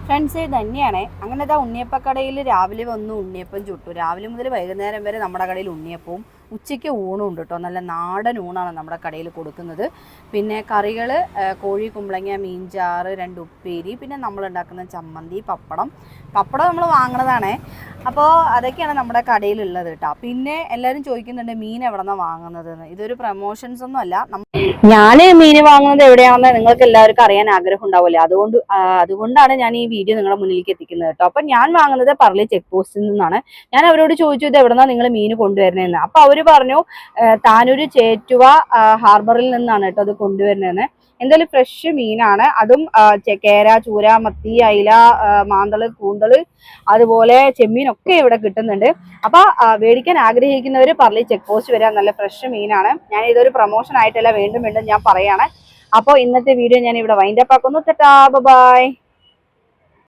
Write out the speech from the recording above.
Friends ഇത് തന്നെയാണ്. അങ്ങനെ ഉണ്ണിയപ്പക്കടയിൽ രാവിലെ വന്നു ഉണ്ണിയപ്പം ചുട്ടു. രാവിലെ മുതൽ വൈകുന്നേരം വരെ നമ്മുടെ കടയിൽ ഉണ്ണിയപ്പവും ഉച്ചയ്ക്ക് ഊണും ഉണ്ട് കേട്ടോ. നല്ല നാടൻ ഊണാണ് നമ്മുടെ കടയിൽ കൊടുക്കുന്നത്. പിന്നെ കറികൾ കോഴി, കുമ്പളങ്ങ, മീൻചാറ്, 2 ഉപ്പേരി, പിന്നെ നമ്മൾ ഉണ്ടാക്കുന്ന ചമ്മന്തി, പപ്പടം നമ്മൾ വാങ്ങണതാണേ. അപ്പോൾ അതൊക്കെയാണ് നമ്മുടെ കടയിലുള്ളത് കേട്ടോ. പിന്നെ എല്ലാവരും ചോദിക്കുന്നുണ്ട് മീൻ എവിടെ നിന്നാണ് വാങ്ങുന്നതെന്ന്. ഇതൊരു പ്രൊമോഷൻസ് ഒന്നും അല്ല. ഞാൻ മീൻ വാങ്ങുന്നത് എവിടെയാണെന്ന് നിങ്ങൾക്ക് എല്ലാവർക്കും അറിയാൻ ആഗ്രഹം ഉണ്ടാവില്ലേ. അതുകൊണ്ടാണ് ഞാൻ ഈ വീഡിയോ നിങ്ങളുടെ മുന്നിലേക്ക് എത്തിക്കുന്നത് കേട്ടോ. അപ്പം ഞാൻ വാങ്ങുന്നത് പറളി ചെക്ക് പോസ്റ്റിൽ നിന്നാണ്. ഞാൻ അവരോട് ചോദിച്ചു ഇത് എവിടെന്നാണ് നിങ്ങൾ മീൻ കൊണ്ടുവരുന്നതെന്ന്. അപ്പോൾ അവർ പറഞ്ഞു താനൂര് ചേറ്റുവ ഹാർബറിൽ നിന്നാണ് കേട്ടോ അത് കൊണ്ടുവരുന്നതെന്ന്. എന്തായാലും ഫ്രഷ് മീനാണ്. അതും കേര, ചൂര, മത്തി, അയില, മാന്തള്, കൂന്തള്, അതുപോലെ ചെമ്മീനൊക്കെ ഇവിടെ കിട്ടുന്നുണ്ട്. അപ്പൊ മേടിക്കാൻ ആഗ്രഹിക്കുന്നവർ പറളി ചെക്ക് പോസ്റ്റ് വരാൻ. നല്ല ഫ്രഷ് മീനാണ്. ഞാൻ ഇതൊരു പ്രൊമോഷൻ ആയിട്ടല്ല, വീണ്ടും ഞാൻ പറയാണ്. അപ്പോൾ ഇന്നത്തെ വീഡിയോ ഞാൻ ഇവിടെ വൈൻഡപ്പ് ആക്കുന്നു. ടാറ്റാ, ബൈ.